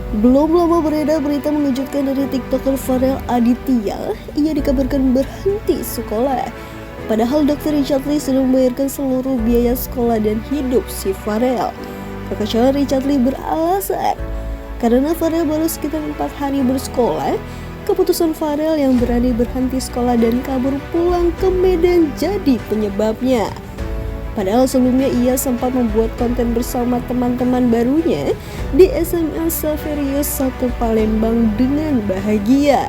Belum lama beredar berita mengejutkan dari TikToker Farel Aditya. Ia dikabarkan berhenti sekolah. Padahal Dr. Richard Lee sudah membayarkan seluruh biaya sekolah dan hidup si Farel. Kekacauan Richard Lee beralasan karena Farel baru sekitar 4 hari bersekolah. Keputusan Farel yang berani berhenti sekolah dan kabur pulang ke Medan jadi penyebabnya. Padahal sebelumnya ia sempat membuat konten bersama teman-teman barunya di SMA Saverius 1 Palembang dengan bahagia.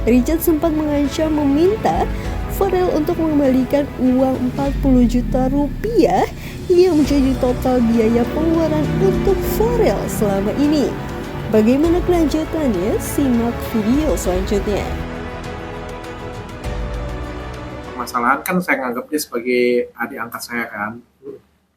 Richard sempat mengancam meminta Farel untuk mengembalikan uang 40 juta rupiah yang menjadi total biaya pengeluaran untuk Farel selama ini. Bagaimana kelanjutannya? Simak video selanjutnya. Permasalahan kan saya nganggap dia sebagai adik angkat saya kan,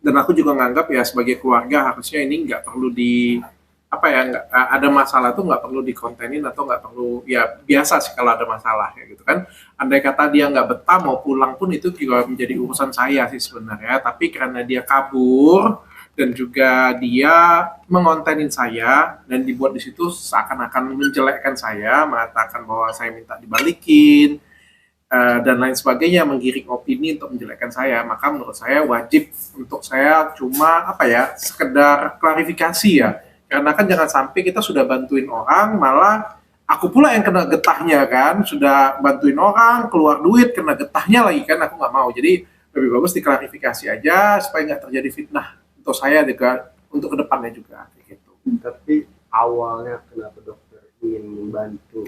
dan aku juga nganggap ya sebagai keluarga harusnya ini nggak perlu di nggak ada masalah tuh nggak perlu dikontenin atau nggak perlu, ya biasa sih kalau ada masalah ya gitu kan. Andai kata dia nggak betah mau pulang pun itu juga menjadi urusan saya sih sebenarnya, tapi karena dia kabur dan juga dia mengontenin saya dan dibuat di situ seakan-akan menjelekkan saya, mengatakan bahwa saya minta dibalikin, dan lain sebagainya, menggiring opini untuk menjelekkan saya, maka menurut saya wajib untuk saya cuma sekedar klarifikasi ya, karena kan jangan sampai kita sudah bantuin orang malah aku pula yang kena getahnya kan, sudah bantuin orang keluar duit kena getahnya lagi kan, aku nggak mau. Jadi lebih bagus diklarifikasi aja supaya nggak terjadi fitnah untuk saya juga, untuk kedepannya juga gitu. Tapi awalnya kenapa dokter ingin membantu?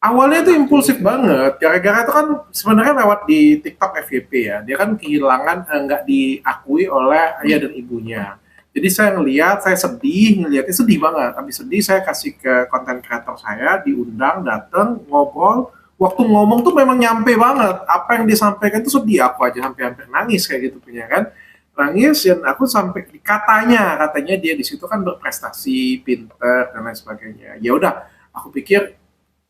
Awalnya itu impulsif banget, gara-gara itu kan sebenarnya lewat di TikTok FYP ya, dia kan kehilangan, nggak diakui oleh ayah dan ibunya. Jadi saya ngelihat, saya sedih, ngelihatnya sedih banget. Habis sedih saya kasih ke konten kreator saya, diundang, datang, ngobrol. Waktu ngomong tuh memang nyampe banget, apa yang disampaikan itu sedih, aku aja sampai hampir nangis kayak gitu punya kan. Nangis, dan aku sampai katanya dia di situ kan berprestasi, pinter dan lain sebagainya. Ya udah, aku pikir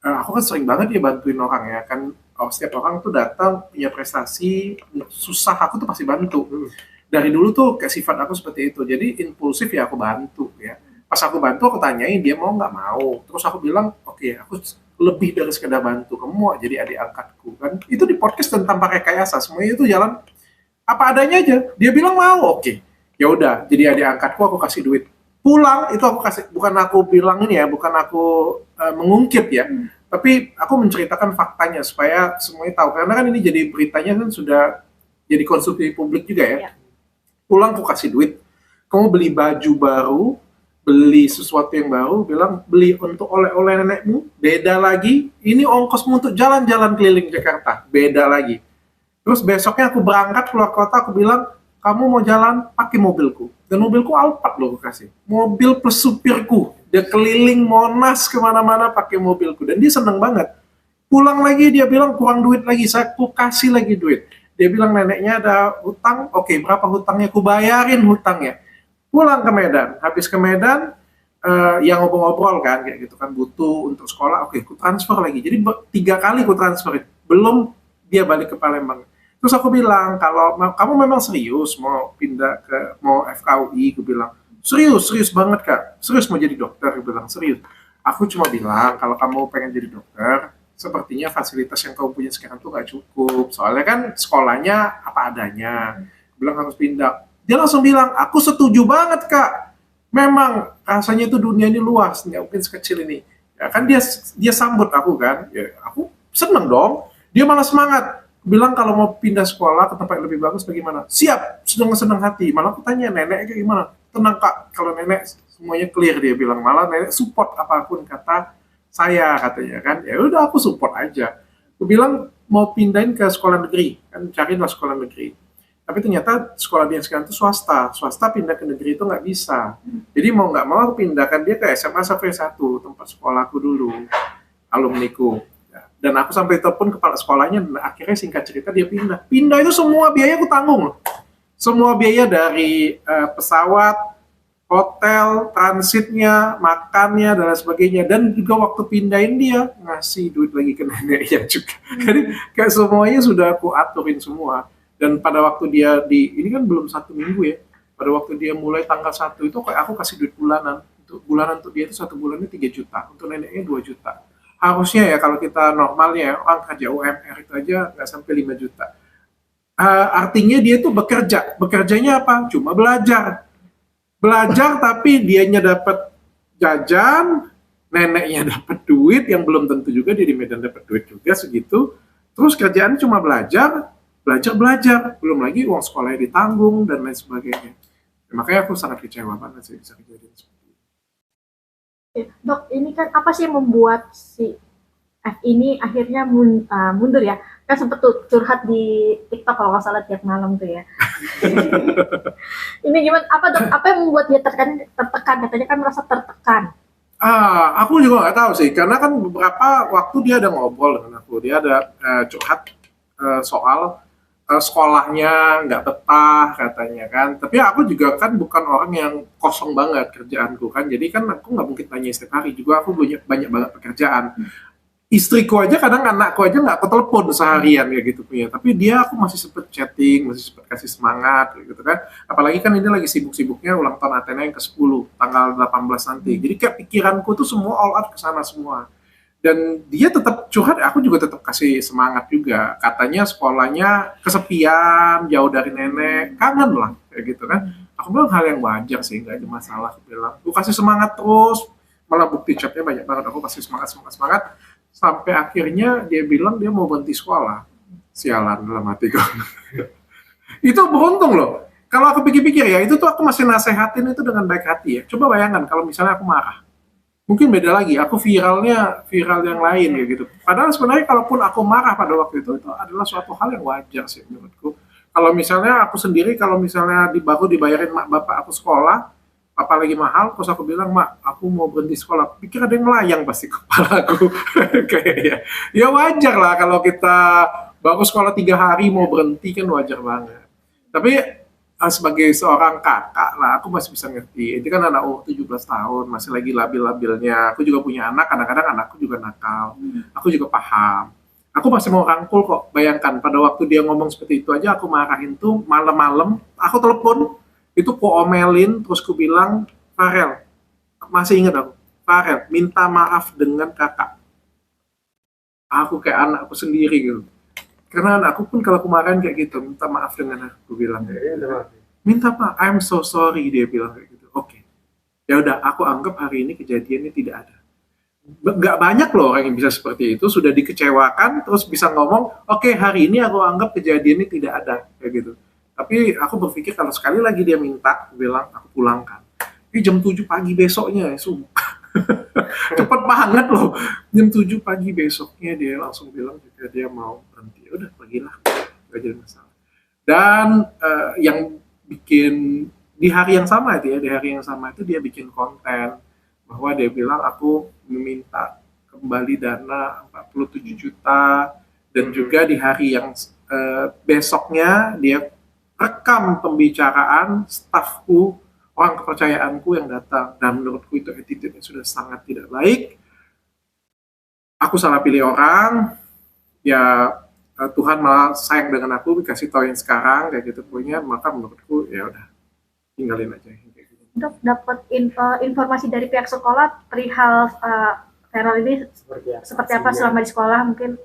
aku kan sering banget ya bantuin orang ya kan, setiap orang tuh datang punya prestasi susah aku tuh pasti bantu. Dari dulu tuh kayak sifat aku seperti itu, jadi impulsif ya aku bantu ya. Pas aku bantu aku tanyain dia mau nggak mau, terus aku bilang oke, aku lebih dari sekedar bantu, kamu mau jadi adik angkatku kan. Itu di podcast dan tanpa rekayasa, semuanya itu jalan apa adanya aja. Dia bilang mau, oke ya udah jadi adik angkatku, aku kasih duit pulang itu aku kasih. Bukan aku bilang ini ya, bukan aku mengungkit ya, tapi aku menceritakan faktanya supaya semuanya tahu, karena kan ini jadi beritanya kan sudah jadi konsumsi publik juga ya. Pulang aku kasih duit, kamu beli baju baru, beli sesuatu yang baru, bilang beli untuk oleh-oleh nenekmu, beda lagi, ini ongkosmu untuk jalan-jalan keliling Jakarta, beda lagi. Terus besoknya aku berangkat keluar kota, aku bilang, kamu mau jalan pakai mobilku. Dan mobilku Alphard loh aku kasih. Mobil plus supirku. Dia keliling Monas kemana-mana pakai mobilku. Dan dia seneng banget. Pulang lagi dia bilang kurang duit lagi, saya kasih lagi duit. Dia bilang neneknya ada hutang, oke berapa hutangnya, aku bayarin hutangnya. Pulang ke Medan, habis ke Medan, yang ngobrol-ngobrol kan, kayak gitu kan, butuh untuk sekolah, oke aku transfer lagi. Jadi 3 kali aku transferin, belum dia balik ke Palembang. Terus aku bilang, kalau kamu memang serius mau pindah mau FKUI, aku bilang, serius banget kak, serius mau jadi dokter, aku bilang serius. Aku cuma bilang, kalau kamu pengen jadi dokter, sepertinya fasilitas yang kamu punya sekarang tuh nggak cukup. Soalnya kan sekolahnya apa adanya. Bilang harus pindah. Dia langsung bilang, aku setuju banget kak. Memang rasanya itu dunia ini luas, nggak mungkin sekecil ini. Ya kan dia sambut aku kan, ya aku seneng dong. Dia malah semangat. Bilang kalau mau pindah sekolah ke tempat yang lebih bagus bagaimana? Siap, senang hati. Malah aku tanya nenek kayak gimana? Tenang kak, kalau nenek semuanya clear, dia bilang. Malah nenek support apapun kata saya, katanya kan. Ya udah aku support aja. Aku bilang mau pindahin ke sekolah negeri, kan carilah sekolah negeri. Tapi ternyata sekolah dia sekarang itu swasta pindah ke negeri itu nggak bisa. Jadi mau nggak mau aku pindahkan dia ke SMA Safri 1, tempat sekolahku dulu, alumniku. Dan aku sampai telepon kepala sekolahnya, dan akhirnya singkat cerita dia pindah. Pindah itu semua biaya aku tanggung loh. Semua biaya dari pesawat, hotel, transitnya, makannya, dan lain sebagainya. Dan juga waktu pindahin dia, ngasih duit lagi ke neneknya juga. Jadi kayak semuanya sudah aku aturin semua. Dan pada waktu dia ini kan belum 1 minggu ya, pada waktu dia mulai tanggal 1 itu kayak aku kasih duit bulanan. Bulanan untuk dia itu 1 bulannya 3 juta, untuk neneknya 2 juta. Harusnya ya kalau kita normalnya ya, orang kerja UMR itu aja nggak sampai 5 juta. Artinya dia tuh bekerjanya apa? Cuma belajar. Belajar tapi dianya dapat jajan, neneknya dapat duit yang belum tentu juga dia di Medan dapat duit juga segitu. Terus kerjaan cuma belajar, belum lagi uang sekolahnya ditanggung dan lain sebagainya. Makanya aku sangat kecewa banget sih bisa kejadian seperti itu. Dok, ini kan apa sih yang membuat si F ini akhirnya mundur ya? Kan sempet tuh curhat di TikTok kalau nggak salah tiap malam tuh ya. Ini gimana? Apa yang membuat dia tertekan? Katanya kan merasa tertekan. Aku juga nggak tahu sih, karena kan beberapa waktu dia ada ngobrol dengan aku, dia ada curhat soal sekolahnya nggak betah katanya kan. Tapi aku juga kan bukan orang yang kosong banget kerjaanku kan, jadi kan aku nggak mungkin tanya setiap hari juga, aku banyak banget pekerjaan. Istriku aja kadang anakku aja nggak aku telepon seharian kayak gitu punya, tapi dia aku masih sempet chatting, masih sempet kasih semangat kayak gitu kan. Apalagi kan ini lagi sibuk-sibuknya ulang tahun Athena yang ke-10 tanggal 18 nanti, jadi kayak pikiranku tuh semua all out ke sana semua. Dan dia tetap curhat, aku juga tetap kasih semangat juga. Katanya sekolahnya kesepian, jauh dari nenek, kangen lah kayak gitu kan. Aku bilang hal yang wajar sih, nggak ada masalah. Aku bilang, aku kasih semangat terus, malah bukti chatnya banyak banget, aku kasih semangat, sampai akhirnya dia bilang dia mau berhenti sekolah. Sialan dalam hatiku. Itu beruntung loh. Kalau aku pikir-pikir ya, itu tuh aku masih nasehatin itu dengan baik hati ya. Coba bayangkan kalau misalnya aku marah. Mungkin beda lagi, aku viral yang lain ya gitu. Padahal sebenarnya kalaupun aku marah pada waktu itu adalah suatu hal yang wajar sih menurutku. Kalau misalnya aku sendiri, kalau misalnya baru dibayarin mak bapak aku sekolah, apalagi mahal, terus aku bilang, mak, aku mau berhenti sekolah, pikir ada yang melayang pasti kepala aku. Kayaknya, ya wajar lah kalau kita baru sekolah 3 hari mau berhenti kan wajar banget. Tapi sebagai seorang kakak lah, aku masih bisa ngerti. Ini kan anak 17 tahun, masih lagi labil-labilnya. Aku juga punya anak, kadang-kadang anakku juga nakal. Aku juga paham. Aku masih mau rangkul kok. Bayangkan, pada waktu dia ngomong seperti itu aja, aku marahin tuh malam-malam, aku telepon, itu ku omelin, terus ku bilang, Farel, masih ingat aku, Farel, minta maaf dengan kakak. Aku kayak anakku sendiri gitu. Karena anakku pun kalau kemarin kayak gitu, minta maaf dengan aku bilang kayak gitu. Minta maaf, I'm so sorry, dia bilang kayak gitu. Oke. Ya udah, aku anggap hari ini kejadiannya tidak ada. Nggak banyak loh orang yang bisa seperti itu, sudah dikecewakan, terus bisa ngomong, oke, hari ini aku anggap kejadiannya tidak ada, kayak gitu. Tapi aku berpikir kalau sekali lagi dia minta, aku bilang, aku pulangkan. Ini jam 7 pagi besoknya, sumpah. Cepet banget loh. Jam 7 pagi besoknya dia langsung bilang juga dia mau berhenti. Udah, pergilah. Gak jadi masalah. Dan yang bikin, di hari yang sama itu dia bikin konten. Bahwa dia bilang, aku meminta kembali dana 47 juta. Dan juga di hari yang besoknya, dia rekam pembicaraan stafku, orang kepercayaanku yang datang, dan menurutku itu attitude-nya sudah sangat tidak baik. Aku salah pilih orang, ya Tuhan malah sayang dengan aku, dikasih tahu yang sekarang kayak gitu punya, maka menurutku ya udah tinggalin aja kayak gitu. Dok, dapat informasi dari pihak sekolah perihal Farel ini seperti apa selama di sekolah mungkin?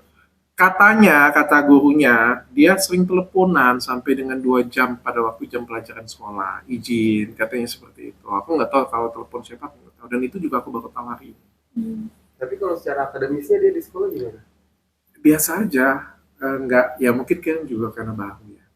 Katanya, kata gurunya, dia sering teleponan sampai dengan 2 jam pada waktu jam pelajaran sekolah, izin, katanya seperti itu. Aku nggak tahu kalau telepon siapa, aku nggak tahu. Dan itu juga aku baru tahu hari ini. Tapi kalau secara akademisnya dia di sekolah gimana? Biasa aja, nggak, ya mungkin kan juga karena baru ya.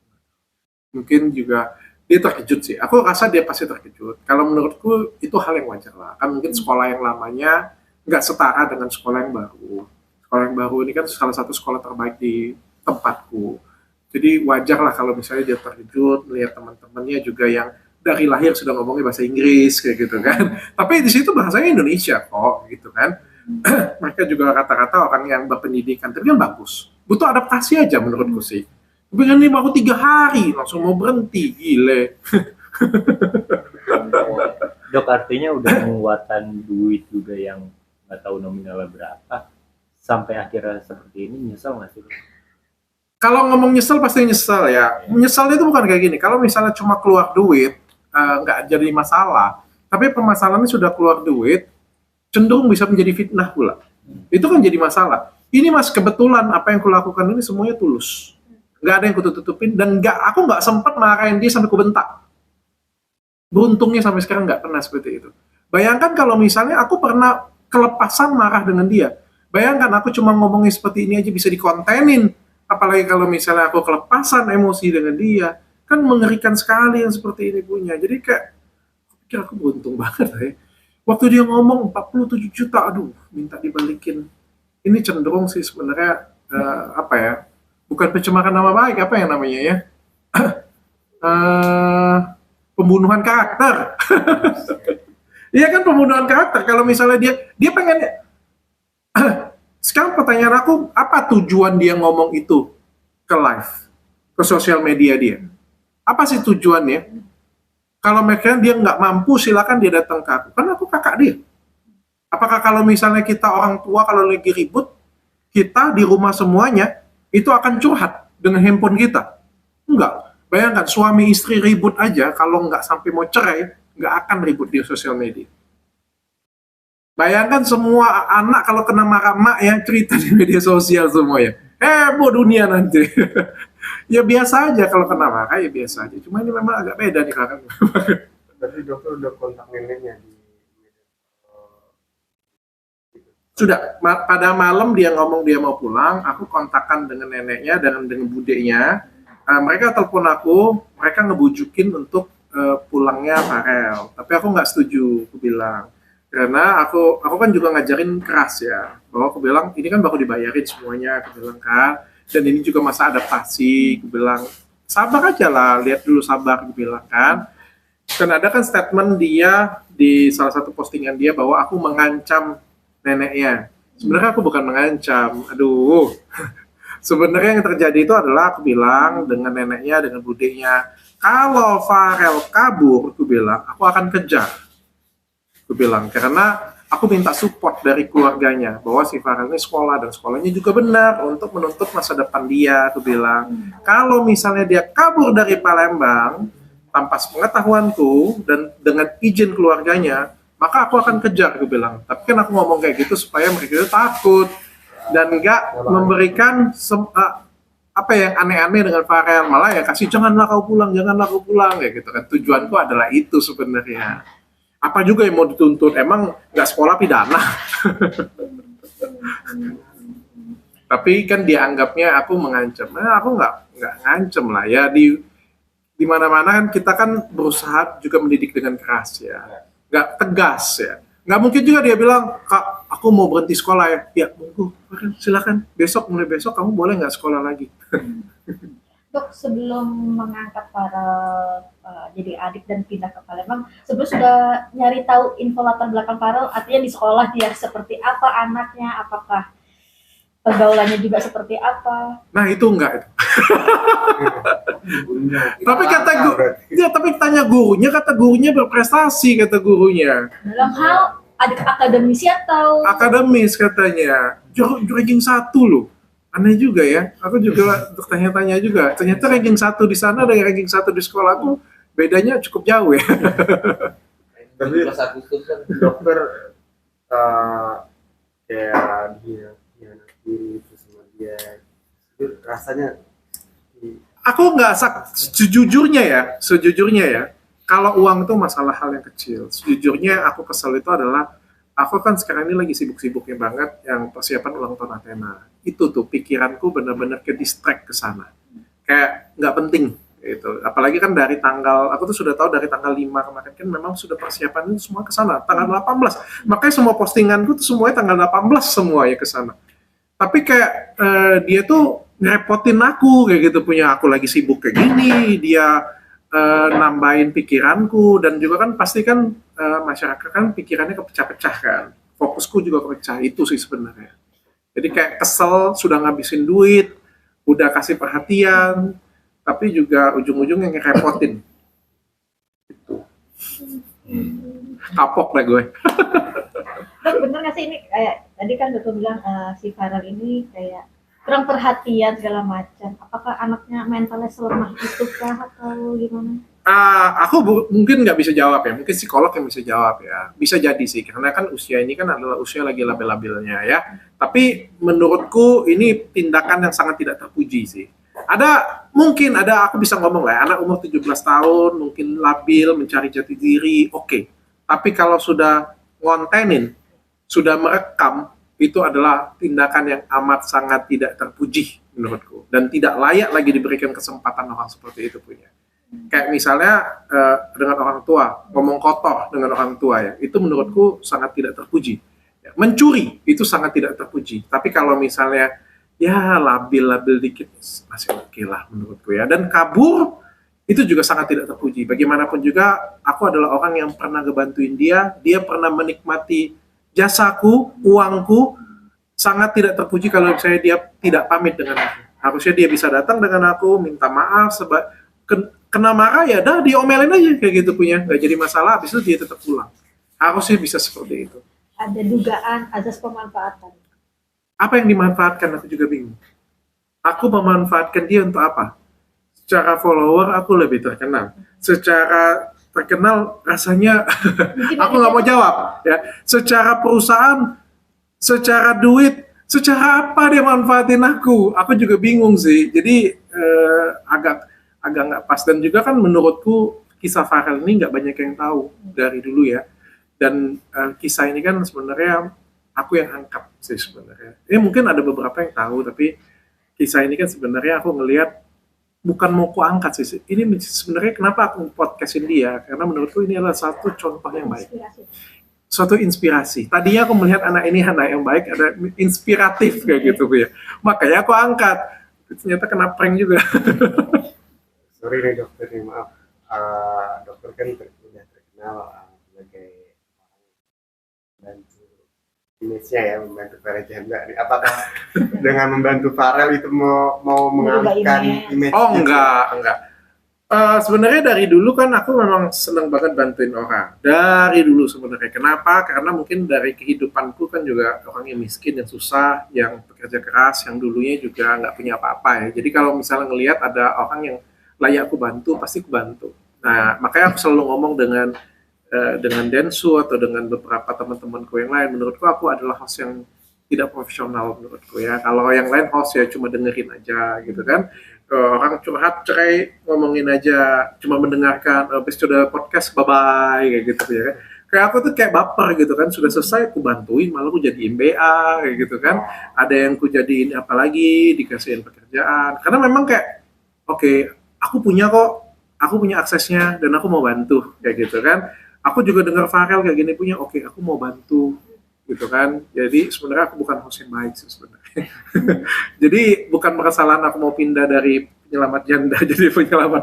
Mungkin juga dia terkejut sih. Aku rasa dia pasti terkejut. Kalau menurutku itu hal yang wajar lah. Kan mungkin sekolah yang lamanya nggak setara dengan sekolah yang baru. Sekolah yang baru ini kan salah satu sekolah terbaik di tempatku. Jadi wajar lah kalau misalnya dia terkejut melihat teman-temannya juga yang dari lahir sudah ngomongnya bahasa Inggris kayak gitu kan. Tapi di situ bahasanya Indonesia kok gitu kan. Mereka juga kata-kata orang yang berpendidikan, tapi kan bagus. Butuh adaptasi aja menurutku sih. Tapi kan ini baru 3 hari langsung mau berhenti, gile. Dok, artinya udah mengeluarkan duit juga yang nggak tahu nominalnya berapa. Sampai akhirnya seperti ini, nyesel nggak sih? Kalau ngomong nyesel pasti nyesel ya. Menyesalnya itu bukan kayak gini. Kalau misalnya cuma keluar duit, nggak jadi masalah. tapi permasalahannya sudah keluar duit, cenderung bisa menjadi fitnah pula. Itu kan jadi masalah. Ini Mas, kebetulan apa yang kulakukan ini semuanya tulus. Nggak ada yang kututupin, dan aku nggak sempat marahin dia sampai kubentak. Beruntungnya sampai sekarang nggak pernah seperti itu. Bayangkan kalau misalnya aku pernah kelepasan marah dengan dia. Bayangkan aku cuma ngomongin seperti ini aja bisa dikontenin. Apalagi kalau misalnya aku kelepasan emosi dengan dia. Kan mengerikan sekali yang seperti ini punya. Jadi kayak, aku beruntung banget ya. Waktu dia ngomong 47 juta, aduh, minta dibalikin. Ini cenderung sih sebenarnya, apa ya, bukan pencemaran nama baik, apa yang namanya ya? Pembunuhan karakter. Iya kan, pembunuhan karakter. Kalau misalnya dia pengen, sekarang pertanyaan aku, apa tujuan dia ngomong itu ke live, ke sosial media dia? Apa sih tujuannya? Kalau mereka dia nggak mampu, silakan dia datang ke aku. Kan aku kakak dia. Apakah kalau misalnya kita orang tua kalau lagi ribut, kita di rumah semuanya, itu akan curhat dengan handphone kita? Enggak. Bayangkan suami istri ribut aja, kalau nggak sampai mau cerai, nggak akan ribut di sosial media. Bayangkan semua anak kalau kena marah mak ya, cerita di media sosial semuanya. Heboh dunia nanti. Ya biasa aja kalau kena marah, ya biasa aja. Cuma ini memang agak beda nih kakak. Berarti dokter udah kontak neneknya di Sudah, pada malam dia ngomong dia mau pulang, aku kontakkan dengan neneknya, dengan budenya. Mereka telepon aku, mereka ngebujukin untuk pulangnya Farel. Tapi aku nggak setuju, aku bilang. Karena aku kan juga ngajarin keras ya. Bahwa aku bilang, ini kan baru dibayarin semuanya, aku bilang kan. Dan ini juga masa adaptasi, aku bilang. Sabar aja lah, lihat dulu sabar, aku bilang kan. Dan ada kan statement dia di salah satu postingan dia bahwa aku mengancam neneknya. Sebenarnya aku bukan mengancam. Aduh. Sebenarnya yang terjadi itu adalah aku bilang dengan neneknya, dengan budenya, kalau Farel kabur, aku bilang, aku akan kejar. Aku bilang, karena aku minta support dari keluarganya, bahwa si Farel ini sekolah, dan sekolahnya juga benar untuk menuntut masa depan dia, aku bilang. Kalau misalnya dia kabur dari Palembang, tanpa pengetahuanku, dan dengan izin keluarganya, maka aku akan kejar, aku bilang. Tapi kan aku ngomong kayak gitu supaya mereka itu takut dan nggak memberikan apa yang aneh-aneh dengan Farel, malah ya kasih janganlah kau pulang ya gitu kan. Tujuanku adalah itu sebenarnya. Apa juga yang mau dituntut? Emang nggak sekolah pidana? Tapi kan dianggapnya aku mengancam. Aku nggak ngancem lah ya, di mana-mana kan kita kan berusaha juga mendidik dengan keras ya. Nggak tegas ya. Nggak mungkin juga dia bilang, Kak, aku mau berhenti sekolah ya. Ya, monggo, silakan. Mulai besok kamu boleh nggak sekolah lagi. Dok, sebelum mengangkat Farel jadi adik dan pindah ke Palembang, sebelum sudah nyari tahu info latar belakang Farel, artinya di sekolah dia seperti apa anaknya, apakah pergaulannya juga seperti apa? Nah itu enggak. Tapi tapi tanya gurunya, kata gurunya berprestasi, kata gurunya. Dalam hal akademisi atau? Akademis katanya, ranking 1 loh. Aneh juga ya, aku juga bertanya-tanya juga. Ternyata ranking 1 di sana dengan ranking 1 di sekolahku bedanya cukup jauh ya. Tapi dokter kayak dia itu sama dia itu rasanya Aku nggak sejujurnya ya, kalau uang itu masalah hal yang kecil. Sejujurnya aku kesel itu adalah, aku kan sekarang ini lagi sibuk-sibuknya banget yang persiapan ulang tahun Athena. Itu tuh pikiranku benar-benar ke distract ke sana. Kayak nggak penting gitu. Apalagi kan dari tanggal, aku tuh sudah tahu dari tanggal 5 kemarin kan memang sudah persiapan itu semua ke sana, tanggal 18. Makanya semua postinganku tuh semuanya tanggal 18 semuanya ke sana. Tapi kayak dia tuh ngerepotin aku kayak gitu, punya aku lagi sibuk kayak gini, dia nambahin pikiranku, dan juga kan pasti kan masyarakat kan pikirannya kepecah-pecah kan, fokusku juga kepecah, itu sih sebenarnya. Jadi kayak kesel, sudah ngabisin duit, udah kasih perhatian, tapi juga ujung-ujungnya ngerepotin. Gitu. Kapok lah gue. Dok, bener nggak sih ini kayak tadi kan dokter bilang si Farel ini kayak kurang perhatian segala macam. Apakah anaknya mentalnya selemah itu kah atau gimana? Mungkin nggak bisa jawab ya, mungkin psikolog yang bisa jawab ya. Bisa jadi sih, karena kan usia ini kan adalah usia lagi labil-labilnya ya. Tapi menurutku ini tindakan yang sangat tidak terpuji sih. Mungkin ada, aku bisa ngomong lah, anak umur 17 tahun, mungkin labil, mencari jati diri, oke. Tapi kalau sudah ngontenin, sudah merekam, itu adalah tindakan yang amat sangat tidak terpuji menurutku. Dan tidak layak lagi diberikan kesempatan orang seperti itu punya. Kayak misalnya dengan orang tua, ngomong kotor dengan orang tua ya, itu menurutku sangat tidak terpuji. Ya, mencuri itu sangat tidak terpuji. Tapi kalau misalnya ya labil-labil dikit masih oke lah menurutku ya. Dan kabur itu juga sangat tidak terpuji. Bagaimanapun juga aku adalah orang yang pernah ngebantuin dia pernah menikmati jasaku, uangku, sangat tidak terpuji kalau misalnya dia tidak pamit dengan aku. Harusnya dia bisa datang dengan aku, minta maaf, kena marah ya dah diomelin aja kayak gitu punya, nggak jadi masalah, habis itu dia tetap pulang. Harusnya bisa seperti itu. Ada dugaan azas pemanfaatan. Apa yang dimanfaatkan aku juga bingung. Aku memanfaatkan dia untuk apa? Secara follower aku lebih terkenal. Secara terkenal rasanya aku nggak mau jawab ya. Secara perusahaan, secara duit, secara apa dia manfaatin aku? Aku juga bingung sih. Jadi agak nggak pas, dan juga kan menurutku kisah Farel ini nggak banyak yang tahu dari dulu ya, dan kisah ini kan sebenarnya aku yang angkat sih sebenarnya. Ini mungkin ada beberapa yang tahu, tapi kisah ini kan sebenarnya aku ngelihat bukan mau ku angkat sih. Ini sebenarnya kenapa aku podcastin dia, karena menurutku ini adalah satu contoh yang baik, suatu inspirasi. Tadinya aku melihat anak ini anak yang baik, ada inspiratif kayak gitu ya, makanya aku angkat. Ternyata kena prank juga. Sorry nih dokter, nih maaf. Dokter kan udah terkenal sebagai orang membantu image-nya ya, membantu Farel Janda. Apakah dengan membantu Farel itu mau mengalihkan image? Oh enggak. Sebenarnya dari dulu kan aku memang senang banget bantuin orang. Dari dulu sebenarnya. Kenapa? Karena mungkin dari kehidupanku kan juga orang yang miskin, yang susah, yang bekerja keras, yang dulunya juga nggak punya apa-apa ya. Jadi kalau misalnya ngelihat ada orang yang layak aku bantu, pasti aku bantu. Nah, makanya aku selalu ngomong dengan Densu atau dengan beberapa teman-temanku yang lain. Menurutku aku adalah host yang tidak profesional menurutku ya. Kalau yang lain host ya cuma dengerin aja gitu kan. Orang curhat cerai ngomongin aja, cuma mendengarkan. Habis sudah podcast bye-bye kayak gitu ya. Kayak aku tuh kayak baper gitu kan, sudah selesai aku bantuin, malah aku jadiin BA kayak gitu kan. Ada yang aku jadiin apalagi, dikasihin pekerjaan. Karena memang kayak oke, aku punya aksesnya dan aku mau bantu kayak gitu kan. Aku juga dengar Farel kayak gini punya, oke, aku mau bantu gitu kan. Jadi sebenarnya aku bukan host yang baik sih sebenarnya. Jadi bukan kesalahan aku mau pindah dari penyelamat janda jadi penyelamat.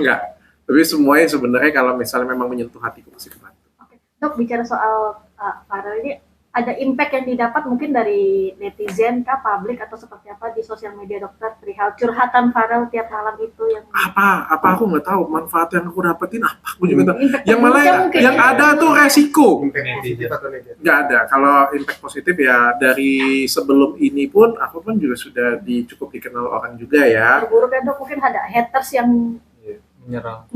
Enggak. Tapi semuanya sebenarnya kalau misalnya memang menyentuh hatiku pasti bantu. Oke. Dok, bicara soal Farel ini, ada impact yang didapat mungkin dari netizen kah, publik, atau seperti apa di sosial media dokter perihal curhatan Farel tiap malam itu yang apa aku nggak tahu manfaat yang aku dapetin apa, aku juga tahu. Impact Yang malah yang ada tuh resiko. Impact positif atau negatif? Nggak ada. Kalau impact positif ya dari sebelum ini pun aku pun juga sudah cukup dikenal orang juga ya. terburuk ya dok, mungkin ada haters yang Menyerang.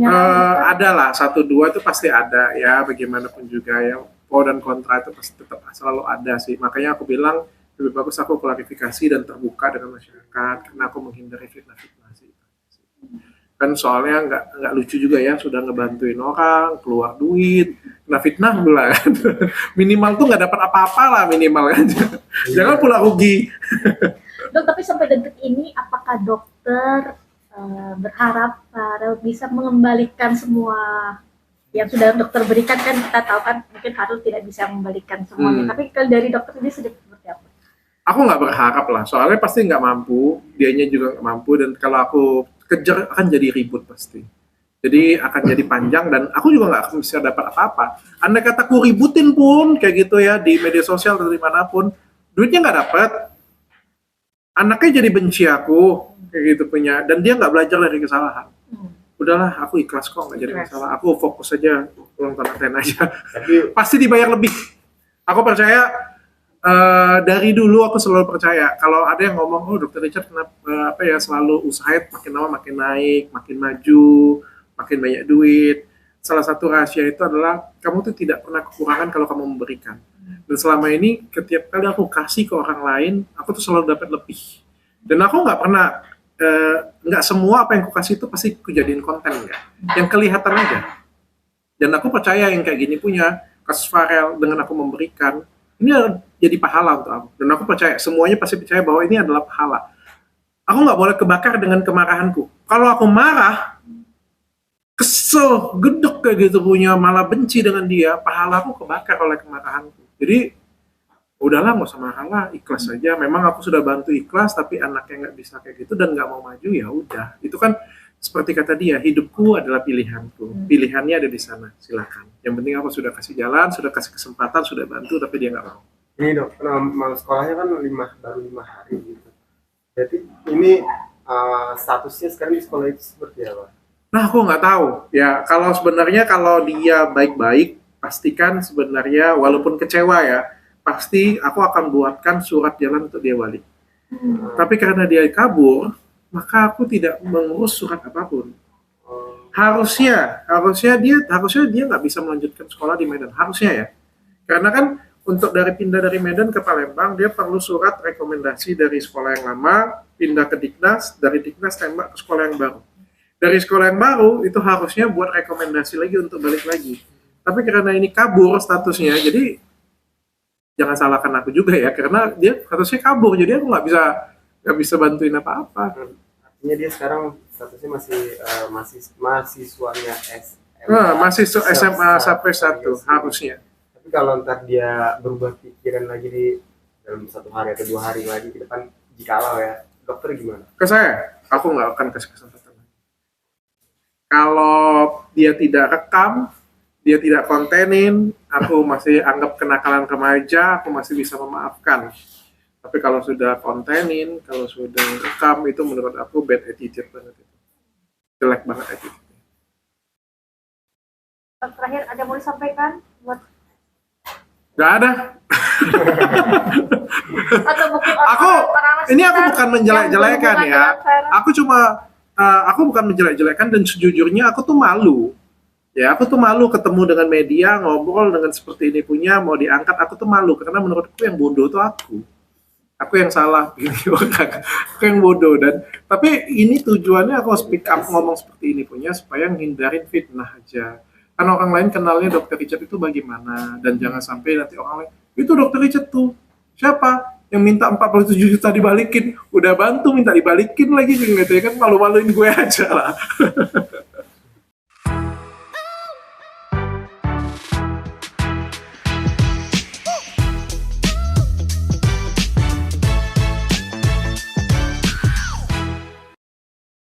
Ada lah, 1-2 itu pasti ada ya, bagaimanapun juga ya, pro dan kontra itu pasti tetap selalu ada sih. Makanya aku bilang lebih bagus aku klarifikasi dan terbuka dengan masyarakat, karena aku menghindari fitnah-fitnah sih. Kan soalnya nggak lucu juga ya, sudah ngebantuin orang, keluar duit, kena fitnah pula kan. Minimal tuh nggak dapat apa-apa lah minimal kan. Jangan pula rugi. dok, tapi sampai detik ini apakah dokter berharap Farel bisa mengembalikan semua yang sudah dokter berikan? Kan kita tahu kan mungkin Farel tidak bisa membalikan semuanya, tapi kalau dari dokter ini sudah seperti apa? Aku nggak berharap lah, soalnya pasti nggak mampu, dianya juga nggak mampu, dan kalau aku kejar akan jadi ribut pasti. Jadi akan jadi panjang dan aku juga nggak akan bisa dapat apa-apa. Andai kata aku ributin pun kayak gitu ya di media sosial atau dimanapun, duitnya nggak dapat. Anaknya jadi benci aku kayak gitu punya, dan dia nggak belajar dari kesalahan. Udahlah, aku ikhlas kok, nggak jadi masalah. Aku fokus aja ulang tahun aja. Tapi Pasti dibayar lebih. Aku percaya. Dari dulu aku selalu percaya kalau ada yang ngomong, oh dokter Richard kenapa selalu usaha makin lama makin naik, makin maju, makin banyak duit. Salah satu rahasia itu adalah kamu tuh tidak pernah kekurangan kalau kamu memberikan. Dan selama ini setiap kali aku kasih ke orang lain, aku tuh selalu dapat lebih. Dan aku nggak pernah, nggak semua apa yang aku kasih itu pasti aku jadiin konten, enggak. Yang kelihatan aja. Dan aku percaya yang kayak gini punya kasus Farel dengan aku memberikan, ini jadi pahala untuk aku. Dan aku percaya, semuanya pasti percaya bahwa ini adalah pahala. Aku nggak boleh kebakar dengan kemarahanku. Kalau aku marah, kesel, gedek kayak gitu punya, malah benci dengan dia, pahalaku kebakar oleh kemarahanku. Jadi udahlah, nggak usah marah lah, ikhlas aja. Memang aku sudah bantu ikhlas, tapi anaknya nggak bisa kayak gitu dan nggak mau maju, ya udah. Itu kan seperti kata dia, hidupku adalah pilihanku. Pilihannya ada di sana, silakan. Yang penting aku sudah kasih jalan, sudah kasih kesempatan, sudah bantu, tapi dia nggak mau. Ini dok, sekolahnya kan baru 5 hari gitu. Jadi ini statusnya sekarang di sekolah itu seperti apa? Nah, aku nggak tahu. Ya, kalau sebenarnya kalau dia baik-baik, pastikan sebenarnya walaupun kecewa ya, pasti aku akan buatkan surat jalan untuk dia balik. Tapi karena dia kabur, maka aku tidak mengurus surat apapun. Harusnya dia nggak bisa melanjutkan sekolah di Medan. Harusnya ya. Karena kan untuk pindah dari Medan ke Palembang, dia perlu surat rekomendasi dari sekolah yang lama, pindah ke Diknas, dari Diknas tembak ke sekolah yang baru. Dari sekolah yang baru, itu harusnya buat rekomendasi lagi untuk balik lagi. Tapi karena ini kabur statusnya, jadi jangan salahkan aku juga ya, karena dia statusnya kabur, jadi aku nggak bisa bantuin apa-apa. Artinya dia sekarang statusnya masih mahasiswanya Masih SMA sampai 1 harusnya. Tapi kalau ntar dia berubah pikiran lagi dalam 1 hari atau 2 hari lagi ke depan, jikalau ya, dokter gimana? Ke saya, aku nggak akan kasih kesempatan. Kalau dia tidak rekam, dia tidak kontenin, aku masih anggap kenakalan remaja, aku masih bisa memaafkan. Tapi kalau sudah kontenin, kalau sudah rekam, itu menurut aku bad attitude banget. Jelek banget attitude. Terakhir ada mau disampaikan buat Gak ada. atau mungkin Ini aku bukan menjelek-jelekan ya. Aku bukan menjelek-jelekan, dan sejujurnya aku tuh malu. Ya, aku tuh malu ketemu dengan media, ngobrol dengan seperti ini punya, mau diangkat, aku tuh malu. Karena menurutku yang bodoh tuh aku. Aku yang salah, aku yang bodoh. Tapi ini tujuannya aku speak up ngomong seperti ini punya, supaya menghindarin fitnah aja. Kan orang lain kenalnya Dokter Richard itu bagaimana, dan jangan sampai nanti orang lain, itu Dokter Richard tuh siapa yang minta 47 juta dibalikin, udah bantu minta dibalikin lagi gitu ya kan, malu-maluin gue aja lah.